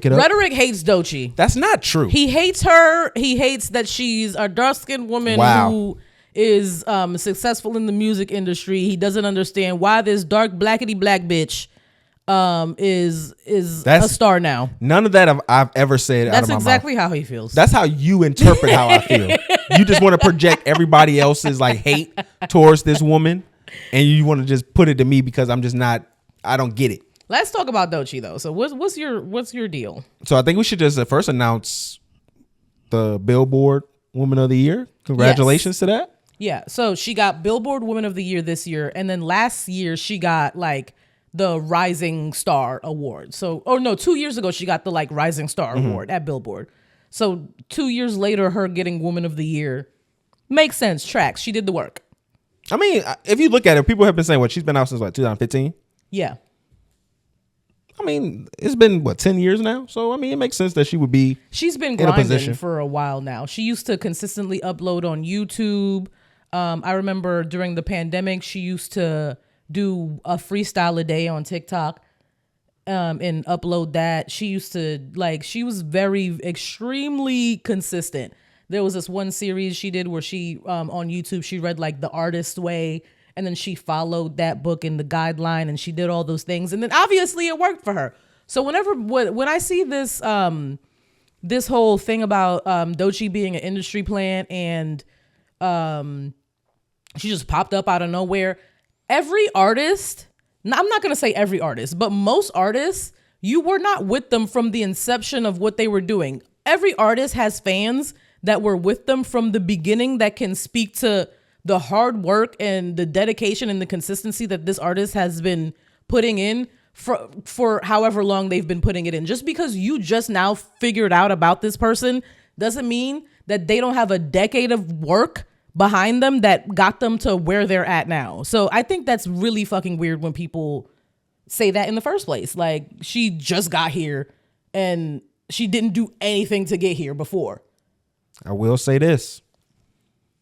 pick it up. Rhetoric hates Doechii. That's not true. He hates her. He hates that she's a dark-skinned woman who is successful in the music industry. He doesn't understand why this dark blackity black bitch is a star now. None of that I've ever said out of my mouth. That's exactly how he feels. That's how you interpret how I feel. You just want to project everybody else's like hate towards this woman, and you want to just put it to me because I'm just not. I don't get it. Let's talk about Doechii though. So what's your deal? So I think we should just first announce the Billboard Woman of the Year. Congratulations to that. Yeah. So she got Billboard Woman of the Year this year, and then last year she got like the Rising Star Award. So, 2 years ago, she got the like Rising Star Award at Billboard. So 2 years later, her getting Woman of the Year makes sense. Tracks. She did the work. I mean, if you look at it, people have been saying, she's been out since 2015? Yeah. I mean, it's been 10 years now. So, I mean, it makes sense that she would be. She's been grinding for a while now. She used to consistently upload on YouTube. I remember during the pandemic, she used to do a freestyle a day on TikTok and upload that. She used to she was very extremely consistent. There was this one series she did where she on YouTube, she read like The Artist's Way, and then she followed that book in the guideline, and she did all those things, and then obviously it worked for her. So when I see this this whole thing about Doechii being an industry plant and she just popped up out of nowhere. Every artist, I'm not going to say every artist, but most artists, you were not with them from the inception of what they were doing. Every artist has fans that were with them from the beginning that can speak to the hard work and the dedication and the consistency that this artist has been putting in for however long they've been putting it in. Just because you just now figured out about this person doesn't mean that they don't have a decade of work behind them that got them to where they're at now. So I think that's really fucking weird when people say that in the first place. Like, she just got here and she didn't do anything to get here before. I will say this.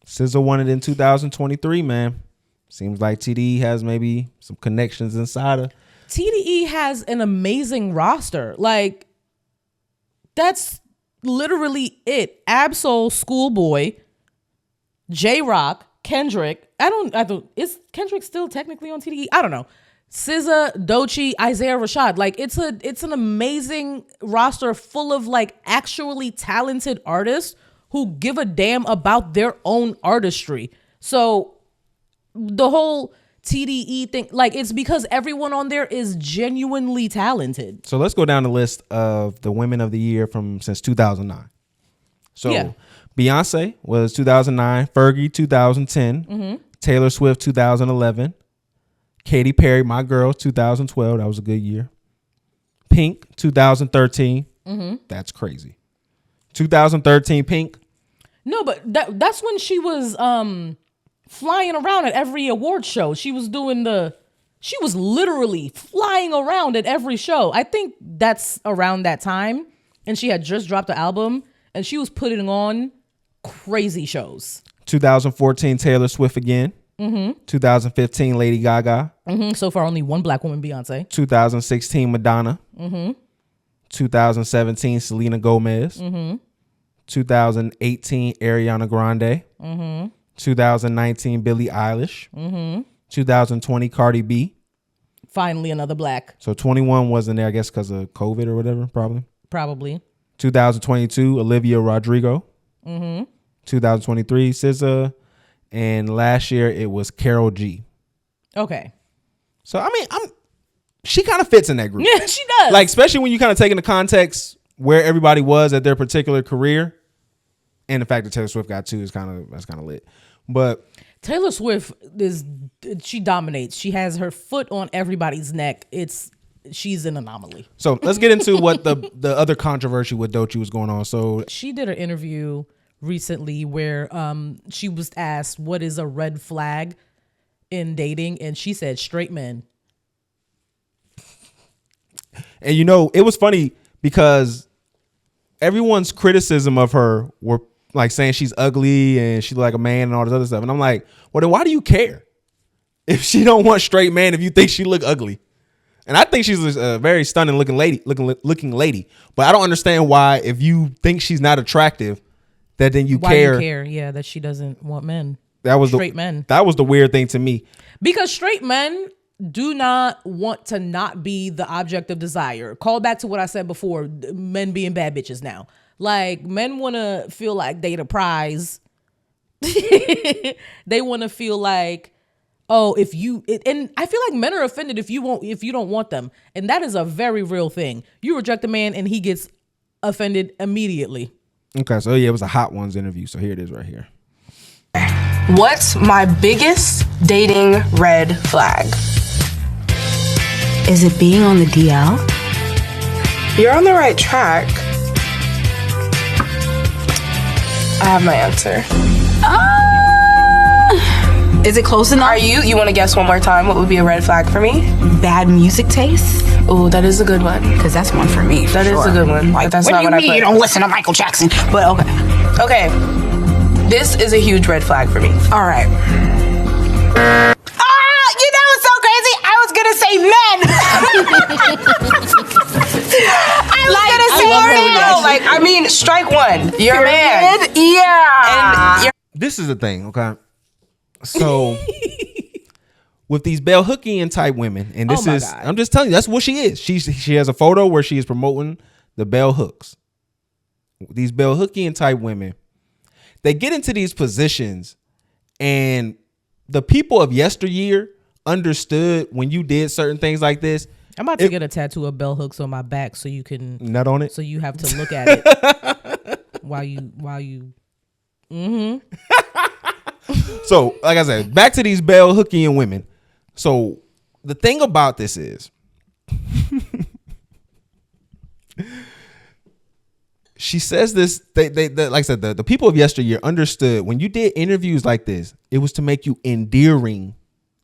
SZA won it in 2023, man. Seems like TDE has maybe some connections inside of. TDE has an amazing roster. Like, that's literally it. Absol, Schoolboy, J-Rock, Kendrick. Is Kendrick still technically on TDE? I don't know. SZA, Doechii, Isaiah Rashad. Like, it's an amazing roster full of like actually talented artists who give a damn about their own artistry. So the whole TDE thing, like, it's because everyone on there is genuinely talented. So let's go down the list of the Women of the Year since 2009. So yeah. Beyonce was 2009, Fergie 2010, Taylor Swift 2011, Katy Perry, my girl, 2012. That was a good year. Pink 2013. That's crazy. 2013 Pink. No, but that's when she was flying around at every award show. She was literally flying around at every show. I think that's around that time, and she had just dropped the album, and she was putting on crazy shows. 2014 Taylor Swift again. 2015 Lady Gaga. So far only one black woman, Beyonce. 2016 Madonna. 2017 Selena Gomez. 2018 Ariana Grande. 2019 Billie Eilish. 2020 Cardi B. Finally another black. So 21 wasn't there, I guess, because of COVID or whatever, probably. 2022 Olivia Rodrigo. 2023 SZA. And last year it was Karol G. Okay. So I mean, she kind of fits in that group. Yeah, she does. Like, especially when you kind of take into context where everybody was at their particular career, and the fact that Taylor Swift got two that's kind of lit. But Taylor Swift she dominates. She has her foot on everybody's neck. She's an anomaly. So let's get into what the other controversy with Doechii was going on. So she did an interview recently where she was asked what is a red flag in dating, and she said straight men. And it was funny because everyone's criticism of her were like saying she's ugly and she like a man and all this other stuff, and I'm like, well, then why do you care if she don't want straight man if you think she look ugly? And I think she's a very stunning looking lady. But I don't understand why, if you think she's not attractive, that then you care. Why you care? Yeah, that she doesn't want men. That was straight men. That was the weird thing to me. Because straight men do not want to not be the object of desire. Call back to what I said before, men being bad bitches now. Like, men want to feel like they the prize. They want to feel like, oh, and I feel like men are offended if you don't want them. And that is a very real thing. You reject a man and he gets offended immediately. Okay, so yeah, it was a Hot Ones interview. So here it is right here. What's my biggest dating red flag? Is it being on the DL? You're on the right track. I have my answer. Is it close enough? You want to guess one more time what would be a red flag for me? Bad music taste? Oh, that is a good one. Because that's one for me. That is a good one. Like, that's what not do you what mean I put. You don't listen to Michael Jackson? But okay. Okay. This is a huge red flag for me. All right. You know what's so crazy? I was going to say men. I mean, strike one. You're a man. Yeah. And This is the thing, okay? So with these bell hookian type women, and this is, God. I'm just telling you, that's what she is. She has a photo where she is promoting the bell hooks. These bell hookian type women, they get into these positions, and the people of yesteryear understood when you did certain things like this. I'm about to get a tattoo of bell hooks on my back so you can nut on it. So you have to look at it while you. So, like I said, back to these bell hookian women. So the thing about this is, she says this. They like I said, the people of yesteryear understood when you did interviews like this, it was to make you endearing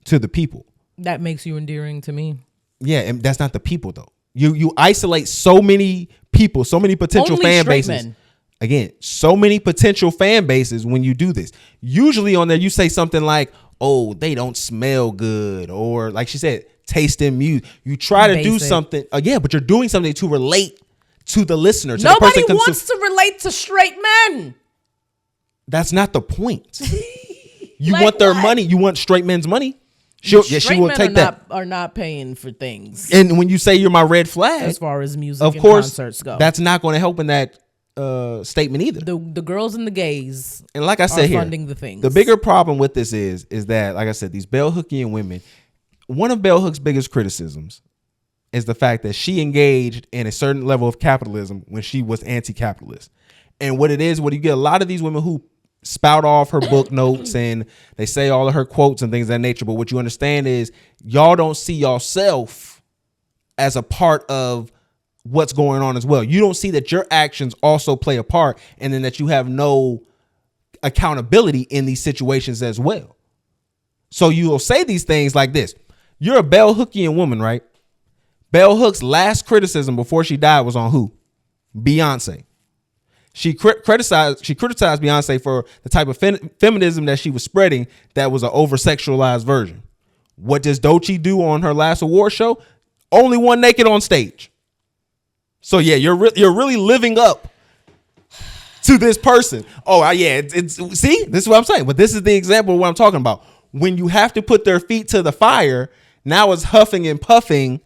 to the people. That makes you endearing to me. Yeah, and that's not the people though. You isolate so many people, so many potential Only fan straight bases. men. Again, so many potential fan bases when you do this. Usually on there, you say something like, "Oh, they don't smell good," or like she said, "Taste in music." You try to do something, but you're doing something to relate to the listener. To Nobody the person wants to relate to straight men. That's not the point. You Like want their what? money. You want straight men's money. She will take that. Are not paying for things. And when you say you're my red flag, as far as music, of and course, concerts go, that's not going to help in that statement either. The girls and the gays, and like I said here, funding the things. The bigger problem with this is that, like I said, these bell hookian women. One of Bell Hook's biggest criticisms is the fact that she engaged in a certain level of capitalism when she was anti-capitalist. And what it is, what you get a lot of these women who spout off her book notes and they say all of her quotes and things of that nature. But what you understand is y'all don't see yourself as a part of what's going on as well. You don't see that your actions also play a part, and then that you have no accountability in these situations as well. So you will say these things like this. You're a Bell Hookian woman, right? Bell Hook's last criticism before she died was on who? Beyonce. She criticized Beyonce for the type of feminism that she was spreading that was an over-sexualized version. What does Doechii do on her last award show? Only one naked on stage. So yeah, you're really living up to this person. Oh yeah, it's see, this is what I'm saying. But this is the example of what I'm talking about. When you have to put their feet to the fire, now it's huffing and puffing.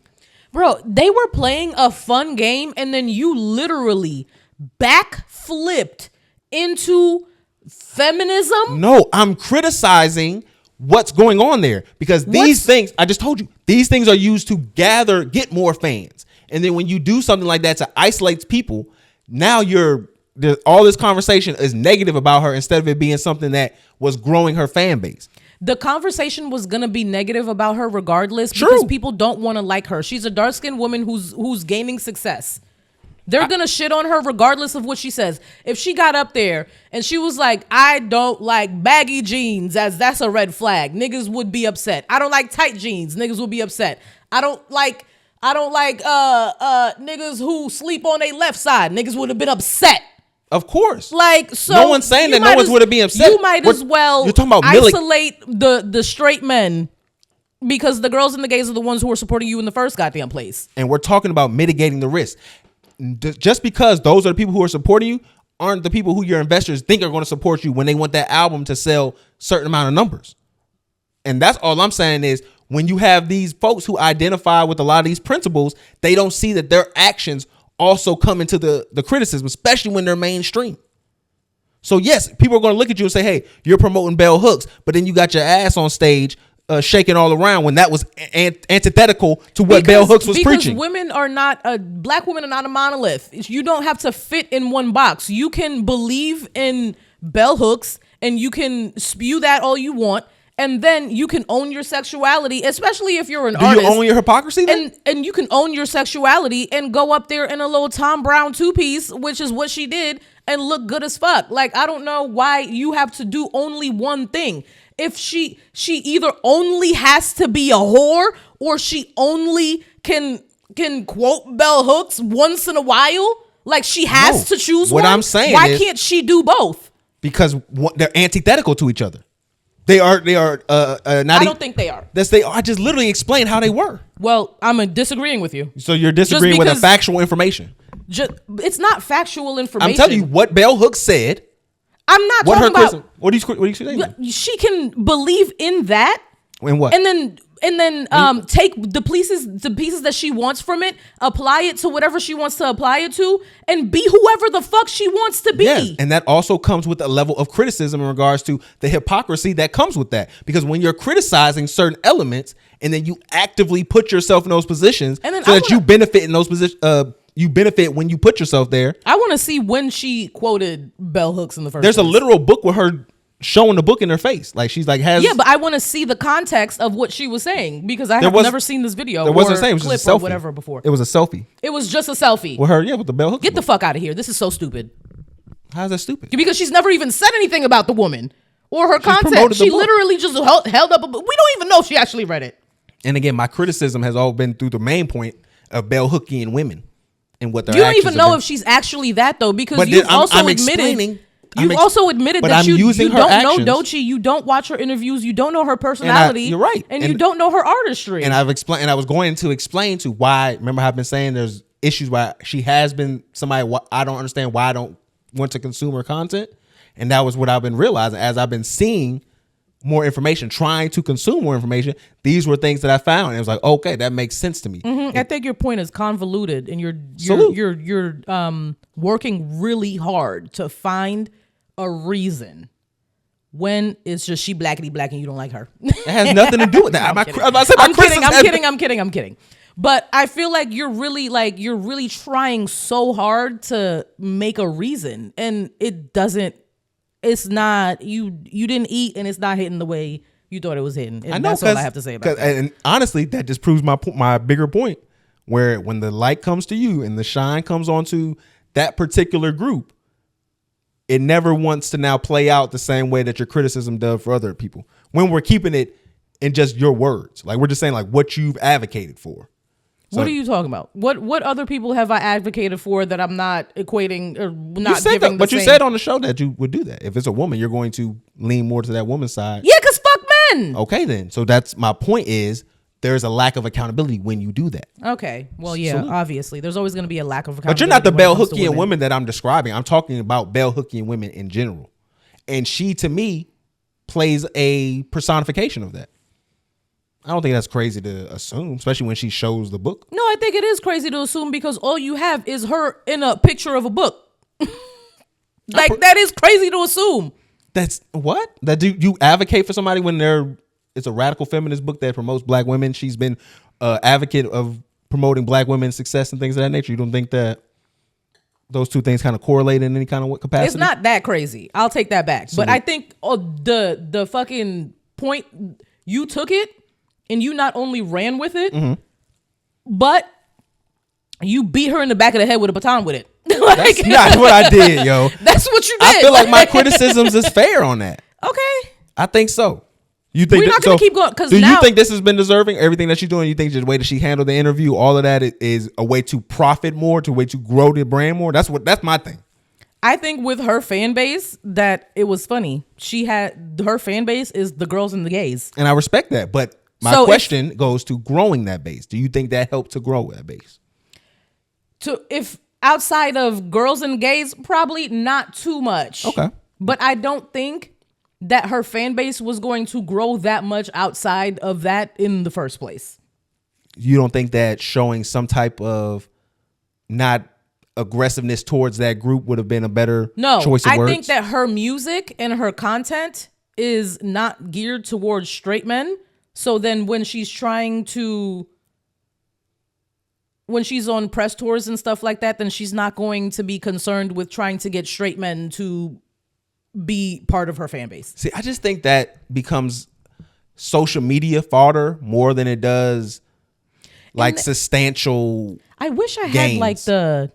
Bro, they were playing a fun game, and then you literally backflipped into feminism. No, I'm criticizing what's going on there because these things, I just told you, these things are used to get more fans. And then when you do something like that to isolate people, now all this conversation is negative about her instead of it being something that was growing her fan base. The conversation was gonna be negative about her regardless because people don't want to like her. She's a dark-skinned woman who's gaining success. They're gonna shit on her regardless of what she says. If she got up there and she was like, "I don't like baggy jeans," as that's a red flag, niggas would be upset. "I don't like tight jeans," niggas would be upset. I don't like niggas who sleep on their left side, niggas would have been upset. Of course. Like, so no one's saying that no one's would have been upset. You might as well you're talking about isolate the straight men Because the girls and the gays are the ones who are supporting you in the first goddamn place. And we're talking about mitigating the risk. Just because those are the people who are supporting you aren't the people who your investors think are going to support you when they want that album to sell certain amount of numbers. And that's all I'm saying is when you have these folks who identify with a lot of these principles, they don't see that their actions also come into the criticism, especially when they're mainstream. So yes, people are going to look at you and say, hey, you're promoting bell hooks, but then you got your ass on stage shaking all around when that was antithetical to what bell hooks was preaching. Because black women are not a monolith. You don't have to fit in one box. You can believe in bell hooks and you can spew that all you want. And then you can own your sexuality, especially if you're an artist. Do you own your hypocrisy then? And you can own your sexuality and go up there in a little Tom Brown two-piece, which is what she did, and look good as fuck. Like, I don't know why you have to do only one thing. If she either only has to be a whore or she only can quote bell hooks once in a while, like she has to choose what one. I'm saying why is, can't she do both? Because they're antithetical to each other. They are not. I don't think they are. I just literally explained how they were. Well, I'm disagreeing with you. So you're disagreeing with a factual information. It's not factual information. I'm telling you what bell hooks said. I'm not talking about. What are you saying? She can believe in that. In what? And then take the pieces that she wants from it, apply it to whatever she wants to apply it to, and be whoever the fuck she wants to be. Yes, and that also comes with a level of criticism in regards to the hypocrisy that comes with that. Because when you're criticizing certain elements and then you actively put yourself in those positions so that you benefit in those positions, you benefit when you put yourself there. I want to see when she quoted bell hooks in the first There's place. a literal book with her showing the book in her face. Like she's like but I want to see the context of what she was saying because I have never seen this video. There wasn't a it was clip just a selfie. Or whatever before. It was a selfie. It was just a selfie. With her, with the bell hook. Get the fuck out of here. This is so stupid. How's that stupid? Because she's never even said anything about the woman or her content. She literally just held up a book. We don't even know if she actually read it. And again, my criticism has all been through the main point of bell hooking women and what their You don't even know if she's actually that though, because you've also admitted. You've also admitted that you don't know Doechii, you don't watch her interviews, you don't know her personality. You're right. And you don't know her artistry. And I've explained, and I was going to explain to why, remember I've been saying there's issues why she has been somebody, I don't understand why I don't want to consume her content. And that was what I've been realizing as I've been seeing more information, trying to consume more information. These were things that I found. And it was like, okay, that makes sense to me. Mm-hmm. I think your point is convoluted and you're working really hard to find a reason when it's just she blackity black and you don't like her. It has nothing to do with that. I'm kidding. But I feel like you're really trying so hard to make a reason, and it's not you didn't eat and it's not hitting the way you thought it was hitting. And that's all I have to say about that. And honestly, that just proves my bigger point, where when the light comes to you and the shine comes onto that particular group, it never wants to now play out the same way that your criticism does for other people. When we're keeping it in just your words, like we're just saying like what you've advocated for. So, what are you talking about? What other people have I advocated for that I'm not equating or not giving? But you said on the show that you would do that. If it's a woman, you're going to lean more to that woman's side. Yeah, because fuck men. Okay, then. So that's my point is there's a lack of accountability when you do that. Okay. Well, yeah, obviously. There's always going to be a lack of accountability. But you're not the bell hooking women that I'm describing. I'm talking about bell hooking women in general. And she, to me, plays a personification of that. I don't think that's crazy to assume, especially when she shows the book. No, I think it is crazy to assume because all you have is her in a picture of a book. That is crazy to assume. That's what? That you advocate for somebody when it's a radical feminist book that promotes black women. She's been advocate of promoting black women's success and things of that nature. You don't think that those two things kind of correlate in any kind of capacity? It's not that crazy. I'll take that back. But I think the fucking point, you took it and you not only ran with it, but you beat her in the back of the head with a baton with it. That's not what I did, yo. That's what you did. I feel like my criticisms is fair on that. Okay. I think so. You think we're not going to keep going? Do you think this has been deserving? Everything that she's doing, you think just the way that she handled the interview, all of that is a way to profit more, to a way to grow the brand more? That's my thing. I think with her fan base that it was funny. Her fan base is the girls and the gays. And I respect that. But My question goes to growing that base. Do you think that helped to grow that base? If outside of girls and gays, probably not too much. Okay. But I don't think that her fan base was going to grow that much outside of that in the first place. You don't think that showing some type of not aggressiveness towards that group would have been a better choice of words? I think that her music and her content is not geared towards straight men. So then when she's on press tours and stuff like that, then she's not going to be concerned with trying to get straight men to be part of her fan base. See, I just think that becomes social media fodder more than it does like substantial. I wish I gains. had like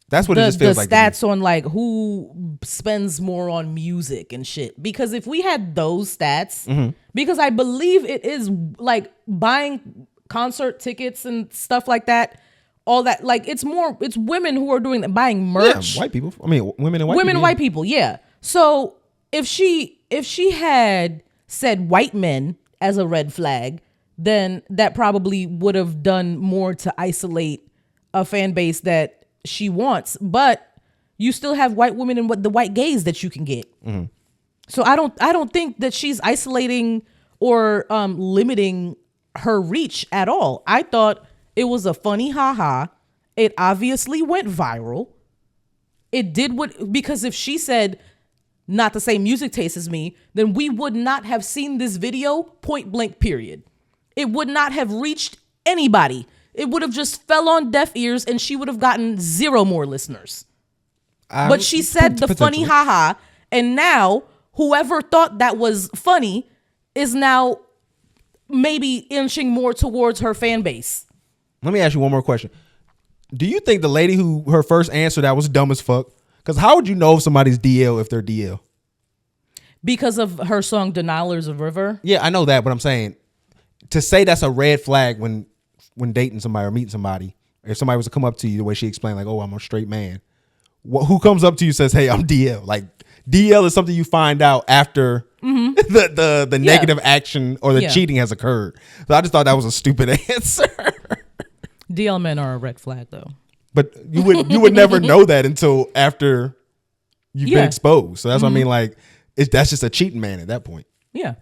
that's what it just feels the like. Stats on like who spends more on music and shit. Because if we had those stats, because I believe it is like buying concert tickets and stuff like that, all that, like it's women who are doing that, buying merch. Yeah, white people. I mean, women and white women people. and white people. Yeah. So if she had said white men as a red flag, then that probably would have done more to isolate a fan base that she wants. But you still have white women and the white gays that you can get. So I don't think that she's isolating or limiting her reach at all. I thought it was a funny haha. It obviously went viral. It did because if she said not the same music taste as me, then we would not have seen this video, point blank, period. It would not have reached anybody. It would have just fell on deaf ears and she would have gotten 0 more listeners. But she said the funny haha, and now whoever thought that was funny is now maybe inching more towards her fan base. Let me ask you one more question. Do you think the lady who her first answer that was dumb as fuck? Because how would you know if somebody's DL if they're DL? Because of her song Denialers of River? Yeah, I know that, but I'm saying to say that's a red flag when dating somebody or meeting somebody, if somebody was to come up to you the way she explained, like, oh, I'm a straight man. Who comes up to you and says, hey, I'm DL? Like, DL is something you find out after the negative action or the cheating has occurred. So I just thought that was a stupid answer. DL men are a red flag, though. But you would never know that until after you've been exposed. So that's what I mean. Like, that's just a cheating man at that point. Yeah.